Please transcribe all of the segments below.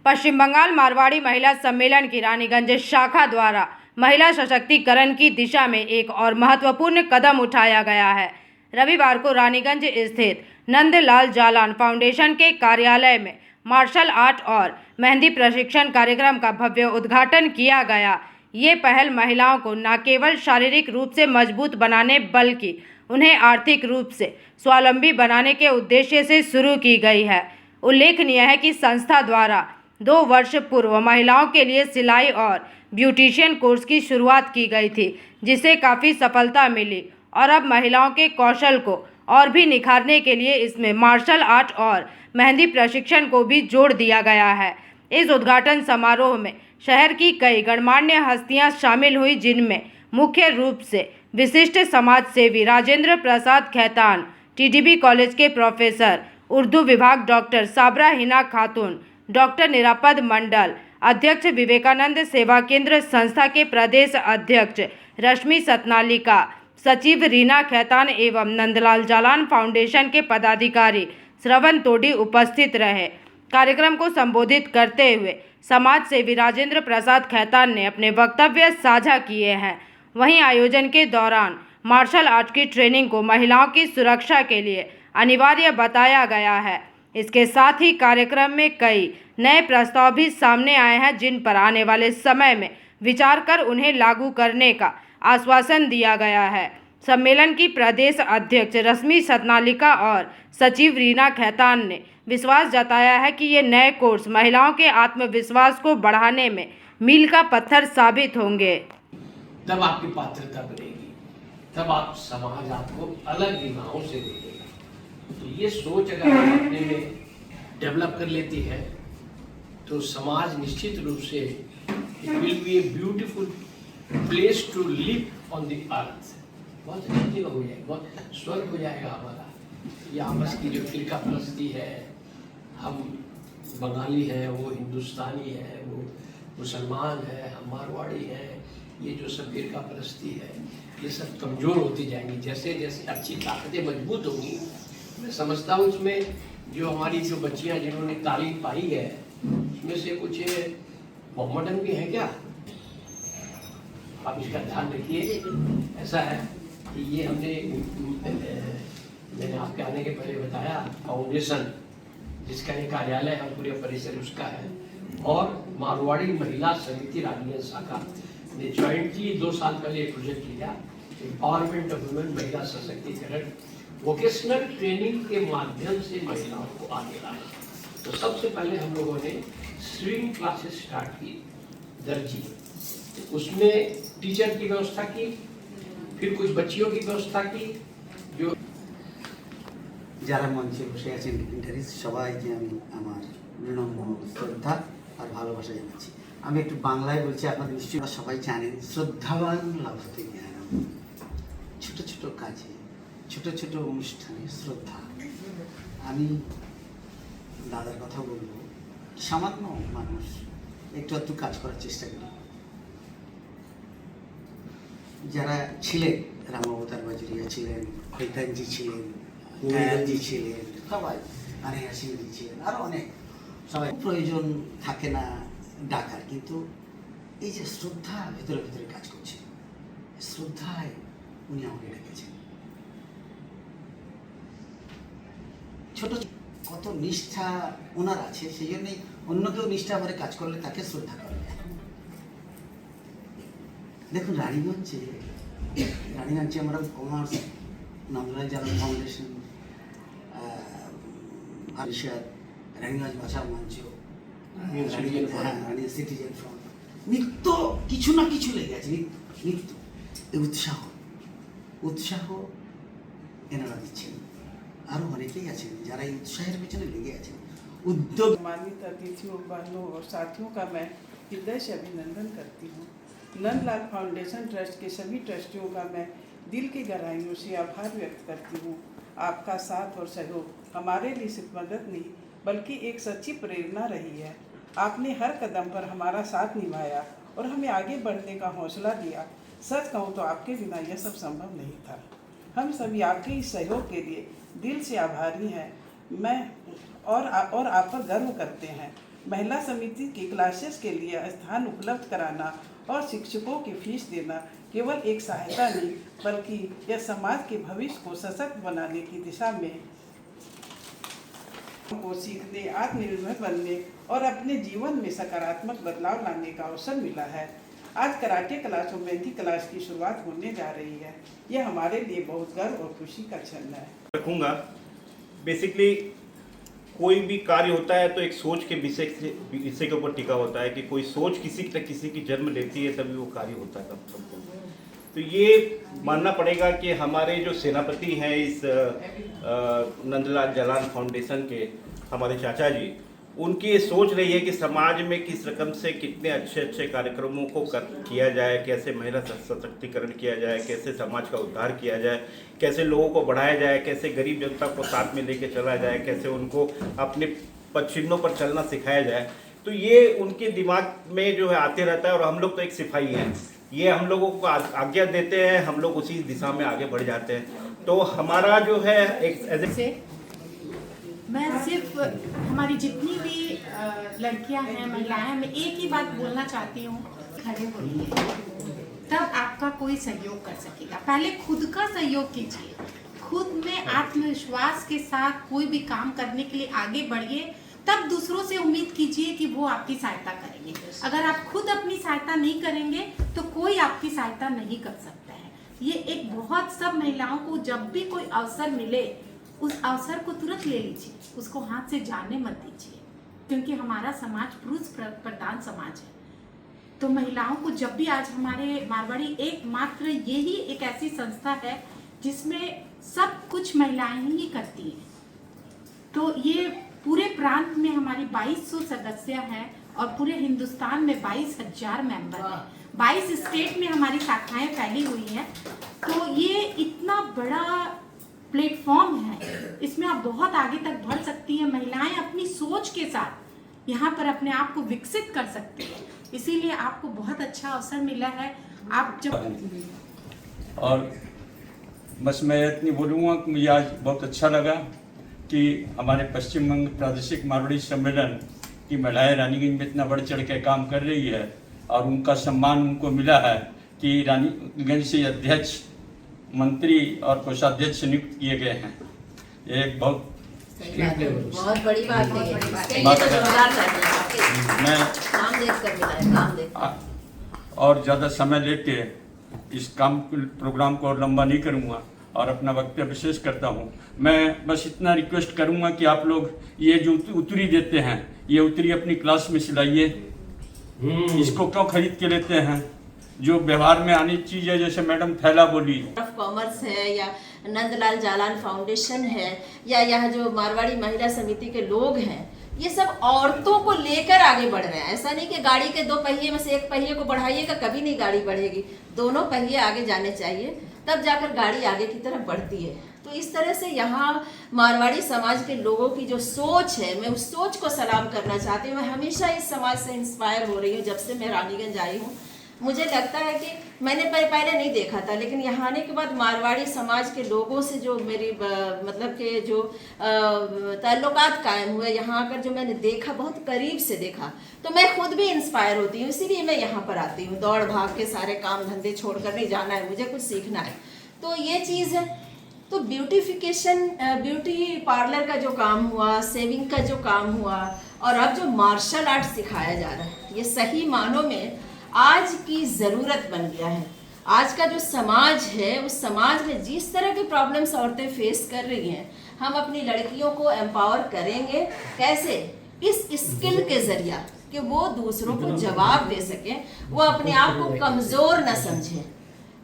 पश्चिम बंगाल मारवाड़ी महिला सम्मेलन की रानीगंज शाखा द्वारा महिला सशक्तिकरण की दिशा में एक और महत्वपूर्ण कदम उठाया गया है। रविवार को रानीगंज स्थित नंदलाल जालान फाउंडेशन के कार्यालय में मार्शल आर्ट और मेहंदी प्रशिक्षण कार्यक्रम का भव्य उद्घाटन किया गया। ये पहल महिलाओं को न केवल शारीरिक रूप से मजबूत बनाने बल्कि उन्हें आर्थिक रूप से स्वावलंबी बनाने के उद्देश्य से शुरू की गई है। उल्लेखनीय है कि संस्था द्वारा 2 वर्ष पूर्व महिलाओं के लिए सिलाई और ब्यूटिशियन कोर्स की शुरुआत की गई थी, जिसे काफ़ी सफलता मिली और अब महिलाओं के कौशल को और भी निखारने के लिए इसमें मार्शल आर्ट और मेहंदी प्रशिक्षण को भी जोड़ दिया गया है। इस उद्घाटन समारोह में शहर की कई गणमान्य हस्तियां शामिल हुई, जिनमें मुख्य रूप से विशिष्ट समाज सेवी राजेंद्र प्रसाद खैतान, टीडीबी कॉलेज के प्रोफेसर, उर्दू विभाग डॉक्टर साबरा हिना खातून, डॉक्टर निरापद मंडल, अध्यक्ष विवेकानंद सेवा केंद्र संस्था के प्रदेश अध्यक्ष रश्मि सतनालिका, सचिव रीना खैतान एवं नंदलाल जालान फाउंडेशन के पदाधिकारी श्रवण तोडी उपस्थित रहे। कार्यक्रम को संबोधित करते हुए समाज सेवी राजेंद्र प्रसाद खैतान ने अपने वक्तव्य साझा किए हैं। वहीं आयोजन के दौरान मार्शल आर्ट की ट्रेनिंग को महिलाओं की सुरक्षा के लिए अनिवार्य बताया गया है। इसके साथ ही कार्यक्रम में कई नए प्रस्ताव भी सामने आए हैं, जिन पर आने वाले समय में विचार कर उन्हें लागू करने का आश्वासन दिया गया है। सम्मेलन की प्रदेश अध्यक्ष रश्मि सतनालिका और सचिव रीना खैतान ने विश्वास जताया है कि ये नए कोर्स महिलाओं के आत्मविश्वास को बढ़ाने में मील का पत्थर साबित होंगे। तब आपकी पात्रता बनेगी, तब आप समाज आपको अलग निगाहों से देखेगा। तो ये सोच अगर आप अपने में डेवलप कर लेती है तो समाज निश्चित रूप से it will be a beautiful place to live on the earth. बहुत अच्छी जगह हो जाएगी, बहुत स्वर्ग हो जाएगा हमारा। ये आपस की जो फिरका परस्ती है, हम बंगाली है, वो हिंदुस्तानी है, वो मुसलमान है, हम मारवाड़ी है, ये जो सब फिरका परस्ती है, ये सब कमज़ोर होती जाएंगी। जैसे जैसे अच्छी ताकतें मजबूत होंगी, मैं समझता हूँ इसमें जो हमारी जो बच्चियाँ जिन्होंने तालीम पाई है, उसमें से कुछ मोहम्मदन भी हैं क्या? आप इसका ध्यान रखिए। ऐसा है कि ये मैंने आपके आने के पहले बताया, फाउंडेशन जिसका ये कार्यालय है, पूरे परिसर उसका है, और मारवाड़ी महिला समिति रानीगंज शाखा ने ज्वाइंटली 2 साल पहले एक प्रोजेक्ट लिया, एम्पावरमेंट ऑफ वुमेन, महिला सशक्तिकरण, वोकेशनल ट्रेनिंग के माध्यम से महिलाओं को आगे लाए। तो सबसे पहले हम लोगों ने स्विमिंग क्लासेस स्टार्ट की, दर्जी, उसमें टीचर की व्यवस्था की, फिर कुछ बच्चियों की व्यवस्था की। जो যারা মঞ্চে বসে আছেন ডিগনিটারিজ সবাইকে আমি আমার বিনম্র শ্রদ্ধা আর ভালোবাসা জানাচ্ছি। আমি একটু বাংলায় বলছি, আপনাদের নিশ্চয়ই সবাই জানেন, শ্রদ্ধাবান লাভতে জ্ঞান। ছোট ছোট কাজে, ছোট ছোট অনুষ্ঠানে শ্রদ্ধা। আমি দাদার কথা বলবো, সামান্য মানুষ একটু একটু কাজ করার চেষ্টা করি। যারা ছিলেন, রামাবতার বাজুরিয়া ছিলেন, খৈতানজি ছিলেন, জি ছিলেন, সবাই আনেয়া সিংজি ছিলেন, আরও অনেক সবাই। প্রয়োজন থাকে না ডাকার, কিন্তু এই যে শ্রদ্ধা ভেতরে ভেতরে কাজ করছে, শ্রদ্ধায় উনি আমাকে ডেকেছেন। ছোট কত নিষ্ঠা ওনার আছে, সেই জন্যই অন্য কেউ নিষ্ঠা ভরে কাজ করলে তাকে শ্রদ্ধা করা যায়। দেখুন রানীগঞ্জে আমরা কমার্স, নন্দলাল জালান ফাউন্ডেশন, পরিষদ, রানীগঞ্জ ভাষা মঞ্চ, রানী সিটিজেন ফ্রন্ট, নিত্য কিছু না কিছু লেগে আছে, নিত্য এই উৎসাহ এনারা দিচ্ছেন। আরও অনেকেই আছেন যারা এই উৎসাহের পেছনে লেগে আছেন। উদ্যোগ सम्मानित अतिथियों, बहनों और साथियों का मैं हृदय से अभिनंदन करती हूँ। नंदलाल फाउंडेशन ट्रस्ट के सभी ट्रस्टियों का मैं दिल की गहराइयों से आभार व्यक्त करती हूँ। आपका साथ और सहयोग हमारे लिए सिर्फ मदद नहीं बल्कि एक सच्ची प्रेरणा रही है। आपने हर कदम पर हमारा साथ निभाया और हमें आगे बढ़ने का हौसला दिया। सच कहूँ तो आपके बिना यह सब संभव नहीं था। हम सभी आपके इस सहयोग के लिए दिल से आभारी हैं। मैं और आप पर गर्व करते हैं। महिला समिति की क्लासेस के लिए स्थान उपलब्ध कराना और शिक्षकों की फीस देना केवल एक सहायता नहीं बल्कि यह समाज के भविष्य को सशक्त बनाने की दिशा में को सीखने, आत्मनिर्भर बनने और अपने जीवन में सकारात्मक बदलाव लाने का अवसर मिला है। आज कराटे क्लास और मेहंदी क्लास की शुरुआत होने जा रही है। यह हमारे लिए बहुत गर्व और खुशी का क्षण है। रखूँगा बेसिकली कोई भी कार्य होता है तो एक सोच के विषय के ऊपर टिका होता है कि कोई सोच किसी की जन्म लेती है तभी वो कार्य होता है कब। तो ये मानना पड़ेगा कि हमारे जो सेनापति हैं इस नंदलाल जालान फाउंडेशन के हमारे चाचा जी, उनकी ये सोच रही है कि समाज में किस रकम से कितने अच्छे कार्यक्रमों को किया जाए, कैसे महिला सशक्तिकरण किया जाए, कैसे समाज का उद्धार किया जाए, कैसे लोगों को बढ़ाया जाए, कैसे गरीब जनता को साथ में लेके चला जाए, कैसे उनको अपने पदचिन्हों पर चलना सिखाया जाए। तो ये उनके दिमाग में जो है आते रहता है और हम लोग तो एक सिपाही हैं, ये हम लोगों को आज्ञा देते हैं, हम लोग उसी दिशा में आगे बढ़ जाते हैं। तो हमारा जो है एक मैं सिर्फ हमारी जितनी भी लड़कियां हैं, महिलाएं हैं, मैं एक ही बात बोलना चाहती हूँ, खड़े होइए तब आपका कोई सहयोग कर सकेगा। पहले खुद का सहयोग कीजिए, खुद में आत्मविश्वास के साथ कोई भी काम करने के लिए आगे बढ़िए, तब दूसरों से उम्मीद कीजिए कि वो आपकी सहायता करेंगे। अगर आप खुद अपनी सहायता नहीं करेंगे तो कोई आपकी सहायता नहीं कर सकता है। ये एक बहुत सब महिलाओं को जब भी कोई अवसर मिले उस अवसर को तुरंत ले लीजिए, उसको हाथ से जाने मत दीजिए, क्योंकि हमारा समाज पुरुष प्रधान समाज है। तो महिलाओं को जब भी आज हमारे मारवाड़ी एकमात्र यही एक ऐसी संस्था है जिसमें सब कुछ महिलाएं ही करती हैं। तो ये पूरे प्रांत में हमारी 2200 सदस्य हैं और पूरे हिंदुस्तान में 22,000 मेंबर हैं। 22 स्टेट में हमारी शाखाएं फैली हुई हैं। तो ये इतना बड़ा प्लेटफॉर्म है, इसमें आप बहुत आगे तक बढ़ सकती हैं। महिलाएं अपनी सोच के साथ यहाँ पर अपने आप को विकसित कर सकती हैं, इसीलिए आपको बहुत अच्छा अवसर मिला है। आप जब और बस मैं इतनी बोलूँगा कि मुझे आज बहुत अच्छा लगा कि हमारे पश्चिम बंग प्रादेशिक मारवाड़ी सम्मेलन की महिलाएं रानीगंज में इतना बढ़ चढ़ के काम कर रही है और उनका सम्मान उनको मिला है कि रानीगंज से अध्यक्ष, मंत्री और कोषाध्यक्ष नियुक्त किए गए हैं। ये एक बहुत बड़ी बात है। मैं काम देख कर मिला है, काम देख। और ज़्यादा समय लेके इस प्रोग्राम को और लंबा नहीं करूँगा और अपना वक्तव्य विशेष करता हूँ। मैं बस इतना रिक्वेस्ट करूँगा कि आप लोग ये जो उतरी देते हैं, ये उतरी अपनी क्लास में सिलाइए। इसको क्यों खरीद के लेते हैं? जो व्यवहार में आनी चीज़ है, जैसे मैडम थैला बोली, ऑफ कॉमर्स है या नंदलाल जालान फाउंडेशन है या यह जो मारवाड़ी महिला समिति के लोग हैं, ये सब औरतों को लेकर आगे बढ़ रहे हैं। ऐसा नहीं कि गाड़ी के 2 पहिए में से एक पहिए को बढ़ाइएगा, कभी नहीं गाड़ी बढ़ेगी। दोनों पहिए आगे जाने चाहिए, तब जाकर गाड़ी आगे की तरफ बढ़ती है। तो इस तरह से यहाँ मारवाड़ी समाज के लोगों की जो सोच है, मैं उस सोच को सलाम करना चाहती हूँ। मैं हमेशा इस समाज से इंस्पायर हो रही हूँ। जब से मैं रानीगंज आई हूँ, मुझे लगता है कि मैंने पहले नहीं देखा था, लेकिन यहाँ आने के बाद मारवाड़ी समाज के लोगों से जो मेरी मतलब के जो ताल्लुकात कायम हुए, यहाँ आकर जो मैंने देखा, बहुत करीब से देखा, तो मैं खुद भी इंस्पायर होती हूँ। इसीलिए मैं यहाँ पर आती हूँ। दौड़ भाग के सारे काम धंधे छोड़कर नहीं जाना है, मुझे कुछ सीखना है। तो ये चीज़ है। तो ब्यूटिफिकेशन, ब्यूटी पार्लर का जो काम हुआ, सेविंग का जो काम हुआ, और अब जो मार्शल आर्ट सिखाया जा रहा है, ये सही मानों में आज की ज़रूरत बन गया है। आज का जो समाज है, उस समाज में जिस तरह की प्रॉब्लम्स औरतें फेस कर रही हैं, हम अपनी लड़कियों को एम्पावर करेंगे कैसे? इस स्किल के ज़रिया कि वो दूसरों को जवाब दे सकें, वो अपने आप को कमज़ोर न समझें,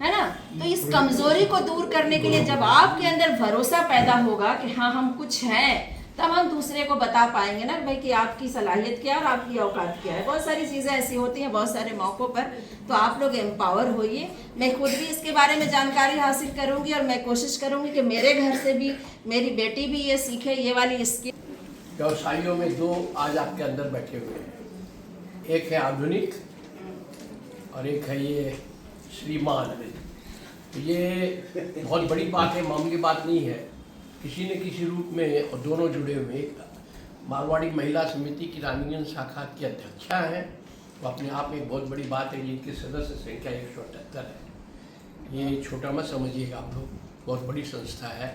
है ना। तो इस कमज़ोरी को दूर करने के लिए जब आपके अंदर भरोसा पैदा होगा कि हाँ हम कुछ हैं, तब हम दूसरे को बता पाएंगे ना भाई कि आपकी सलाहियत क्या है और आपकी औकात क्या है। बहुत सारी चीज़ें ऐसी होती हैं बहुत सारे मौक़ों पर। तो आप लोग एम्पावर होइए। मैं खुद भी इसके बारे में जानकारी हासिल करूंगी और मैं कोशिश करूंगी कि मेरे घर से भी मेरी बेटी भी ये सीखे, ये वाली स्किल। व्यवसायियों में 2 आज आपके अंदर बैठे हुए हैं, एक है आधुनिक और एक है ये श्रीमान। ये बहुत बड़ी बात है, मामूली बात नहीं है। किसी न किसी रूप में और दोनों जुड़े हुए। मारवाड़ी महिला समिति की रानीगंज शाखा की अध्यक्षा हैं। वो अपने आप में एक बहुत बड़ी बात है। जिनकी सदस्य संख्या 178 है। ये छोटा मत समझिएगा आप लोग, बहुत बड़ी संस्था है।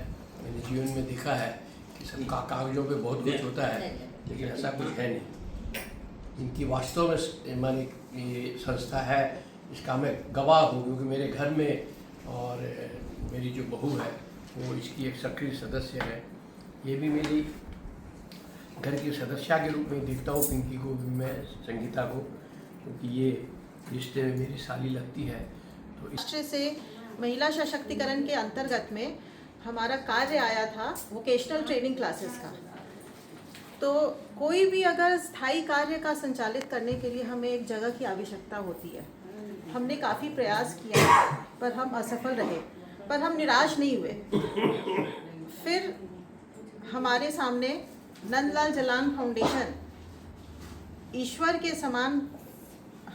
मैंने जीवन में देखा है कि सबका कागजों पे बहुत कुछ होता है, लेकिन ऐसा कुछ है नहीं। इनकी वास्तव में मानी ये संस्था है, इसका मैं गवाह हूँ, क्योंकि मेरे घर में और मेरी जो बहू है वो इसकी एक सक्रिय सदस्य है। ये भी मेरी घर की सदस्या के रूप में देखता हूँ पिंकी को भी, मैं संगीता को, क्योंकि ये रिश्ते में मेरी साली लगती है। तो राष्ट्र से महिला सशक्तिकरण के अंतर्गत में हमारा कार्य आया था वोकेशनल ट्रेनिंग क्लासेस का। तो कोई भी अगर स्थायी कार्य का संचालित करने के लिए हमें एक जगह की आवश्यकता होती है। हमने काफ़ी प्रयास किया पर हम असफल रहे, पर हम निराश नहीं हुए। फिर हमारे सामने नंदलाल जलान फाउंडेशन ईश्वर के समान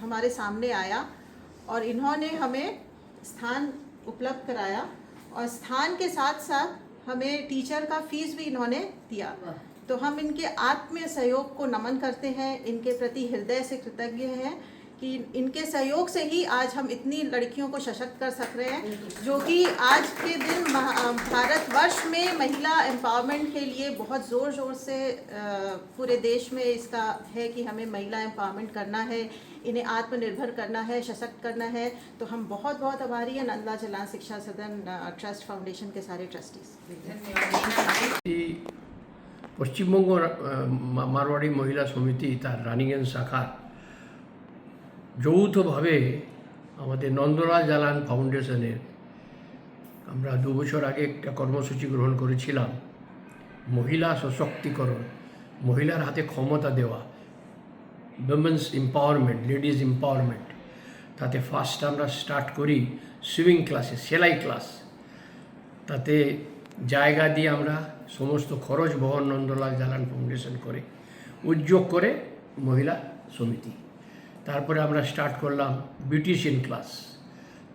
हमारे सामने आया और इन्होंने हमें स्थान उपलब्ध कराया और स्थान के साथ साथ हमें टीचर का फीस भी इन्होंने दिया। तो हम इनके आत्मीय सहयोग को नमन करते हैं, इनके प्रति हृदय से कृतज्ञ हैं कि इनके सहयोग से ही आज हम इतनी लड़कियों को सशक्त कर सक रहे हैं, जो कि आज के दिन भारतवर्ष में महिला एम्पावरमेंट के लिए बहुत ज़ोर ज़ोर से पूरे देश में इसका है कि हमें महिला एम्पावरमेंट करना है, इन्हें आत्मनिर्भर करना है, सशक्त करना है। तो हम बहुत बहुत आभारी हैं नंदलाल जलान शिक्षा सदन ट्रस्ट फाउंडेशन के सारे ट्रस्टीज। পশ্চিমবঙ্গ মারওয়াড়ি মহিলা সমিতি তার রানীগঞ্জ শাখা যৌথভাবে আমাদের নন্দলাল জালান ফাউন্ডেশনের আমরা 2 বছর আগে একটা কর্মসূচি গ্রহণ করেছিলাম, মহিলা সশক্তিকরণ, মহিলার হাতে ক্ষমতা দেওয়া, উইমেন্স এম্পাওয়ারমেন্ট, লেডিজ এম্পাওয়ারমেন্ট। তাতে ফার্স্ট আমরা স্টার্ট করি সুইমিং ক্লাসে, সেলাই ক্লাস। তাতে জায়গা দিয়ে আমরা সমস্ত খরচ বহন নন্দলাল জালান ফাউন্ডেশন করে উদ্যোগ করে মহিলা সমিতি। তারপরে আমরা স্টার্ট করলাম বিউটিশিয়ান ক্লাস,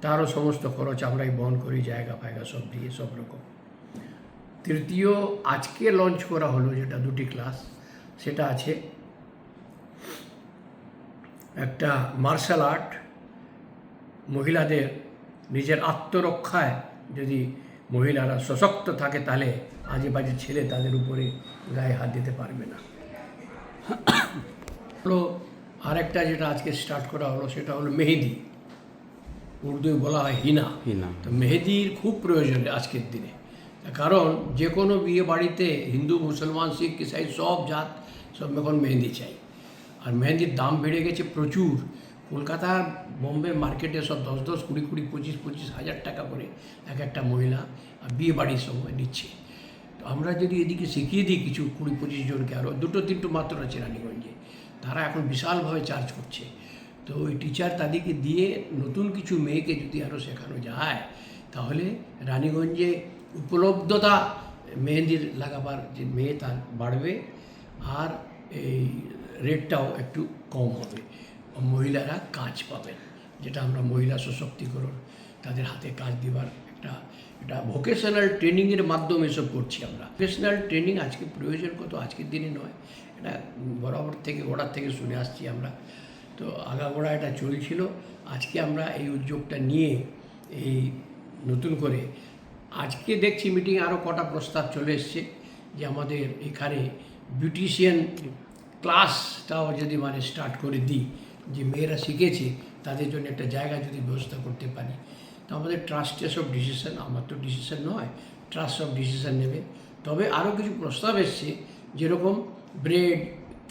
তারও সমস্ত খরচ আমরাই বহন করি, জায়গা ফায়গা সব দিয়ে সব রকম। তৃতীয় আজকে লঞ্চ করা হলো যেটা 2টি ক্লাস, সেটা আছে একটা মার্শাল আর্ট, মহিলাদের নিজের আত্মরক্ষায় যদি মহিলারা সশক্ত থাকে তাহলে আজেবাজে ছেলে তাদের উপরে গায়ে হাত দিতে পারবে না। হলো আরেকটা যেটা আজকে স্টার্ট করা হলো সেটা হলো মেহেদি, উর্দুয় বলা হয় হিনা। তো মেহেদির খুব প্রয়োজন আজকের দিনে, কারণ যে কোনো বিয়ে বাড়িতে হিন্দু, মুসলমান, শিখ, ইসাই সব জাত সব এখন মেহেদি চাই। আর মেহেদির দাম বেড়ে গেছে প্রচুর। কলকাতা, বোম্বে মার্কেটে সব 10-10, 20-20, 25-25 হাজার টাকা করে এক একটা মহিলা বিয়ে বাড়ির সময় নিচ্ছে। তো আমরা যদি এদিকে শিখিয়ে দিই কিছু 20-25 জনকে, আরও 2-3 মাত্র আছে রানীগঞ্জে, তারা এখন বিশালভাবে চার্জ করছে। তো ওই টিচার তাদেরকে দিয়ে নতুন কিছু মেয়েকে যদি আরও শেখানো যায় তাহলে রানীগঞ্জে উপলব্ধতা মেহেন্দির লাগাবার যে মেয়ে তার বাড়বে, আর এই রেটটাও একটু কম হবে, মহিলারা কাজ পাবেন, যেটা আমরা মহিলা সশক্তিকরণ, তাদের হাতে কাজ দেওয়ার এটা ভোকেশনাল ট্রেনিংয়ের মাধ্যমে এসব করছি আমরা। ভোকেশনাল ট্রেনিং আজকে প্রয়োজন কত, আজকের দিনে নয়, এটা বরাবর থেকে গোড়ার থেকে শুনে আসছি আমরা। তো আগাগোড়া এটা চলছিল। আজকে আমরা এই উদ্যোগটা নিয়ে এই নতুন করে আজকে দেখছি মিটিংয়ে আরও কটা প্রস্তাব চলে এসছে যে আমাদের এখানে বিউটিশিয়ান ক্লাসটাও যদি মানে স্টার্ট করে দিই, যে মেয়েরা শিখেছে তাদের জন্য একটা জায়গা যদি ব্যবস্থা করতে পারি। তো আমাদের ট্রাস্টে সব ডিসিশন, আমার তো ডিসিশন নয়, ট্রাস্ট সব ডিসিশন নেবে। তবে আরও কিছু প্রস্তাব এসছে, যেরকম ব্রেড,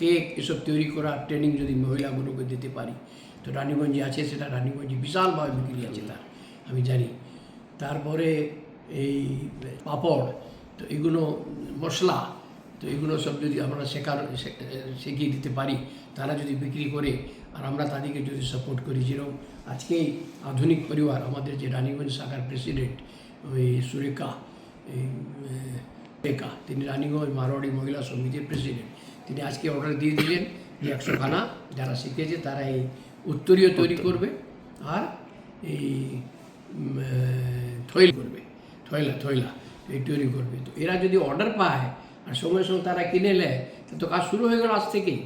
কেক এসব তৈরি করার ট্রেনিং যদি মহিলাগুলোকে দিতে পারি। তো রানীগঞ্জে আছে, সেটা রানীগঞ্জে বিশালভাবে বিক্রি আছে তার, আমি জানি। তারপরে এই পাপড়, তো এগুলো মশলা, তো এগুলো সব যদি আমরা শিখিয়ে দিতে পারি, তারা যদি বিক্রি করে আর আমরা তাদেরকে যদি সাপোর্ট করি। যেরকম আজকেই আধুনিক পরিবার, আমাদের যে রানীগঞ্জ শাখার প্রেসিডেন্ট ওই সুরেখা, তিনি রানীগঞ্জ মারওয়াড়ি মহিলা সমিতির প্রেসিডেন্ট, তিনি আজকে অর্ডার দিয়ে দিলেন যে 100 খানা যারা শিখেছে তারা এই উত্তরীয় তৈরি করবে আর এই থয়লা এই তৈরি করবে। তো এরা যদি অর্ডার পায় আর সময় সময় তারা কিনে নেয়, তো কাজ শুরু হয়ে গেল আজ থেকেই।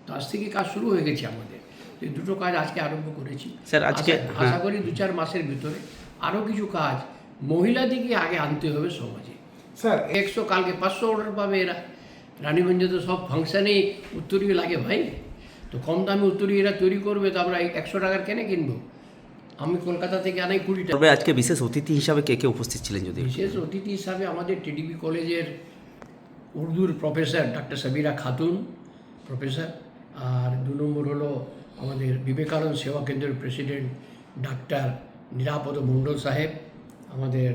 তো আজ থেকে কাজ শুরু হয়ে গেছে আমাদের। তো এই দুটো কাজ আজকে আরম্ভ করেছি স্যার, আজকে আশা করি 2-4 মাসের ভিতরে আরও কিছু কাজ মহিলাদিকে আগে আনতে হবে সমাজে। স্যার 100 কালকে 500 অর্ডার পাবে এরা। রানীগঞ্জে তো সব ফাংশানেই উত্তরীয় লাগে ভাই, তো কম দামে উত্তরীয় এরা তৈরি করবে, তো আমরা 100 টাকার কেনে কিনবো? আমি কলকাতা থেকে আনাই 20 টাকা। তবে আজকে বিশেষ অতিথি হিসাবে কে কে উপস্থিত ছিলেন যদি? বিশেষ অতিথি হিসাবে আমাদের টিডিপি কলেজের উর্দুর professor doctor Sabira Khatun professor, আর 2 নম্বর হলো আমাদের বিবেকানন্দ সেবা কেন্দ্রের প্রেসিডেন্ট ডাক্তার নিরাপদ মণ্ডল সাহেব, আমাদের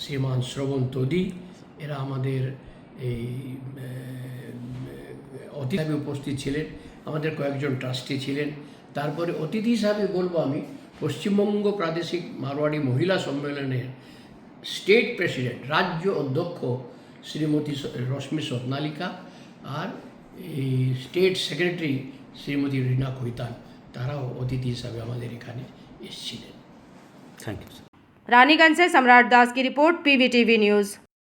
শ্রীমান শ্রবণ তোদি, এরা আমাদের এই অতিথি হিসাবে উপস্থিত ছিলেন। আমাদের কয়েকজন ট্রাস্টি ছিলেন। তারপরে অতিথি হিসাবে বলবো আমি পশ্চিমবঙ্গ প্রাদেশিক মারোয়াড়ি মহিলা সম্মেলনের স্টেট প্রেসিডেন্ট রাজ্য অধ্যক্ষ শ্রীমতী রশ্মি স্বপ্নালিকা, আর এই স্টেট সেক্রেটারি শ্রীমতী রিনা খৈতান, তারাও অতিথি হিসাবে আমাদের এখানে এসেছিলেন। Thank you. रानीगंज से सम्राट दास की रिपोर्ट, PVTV न्यूज़।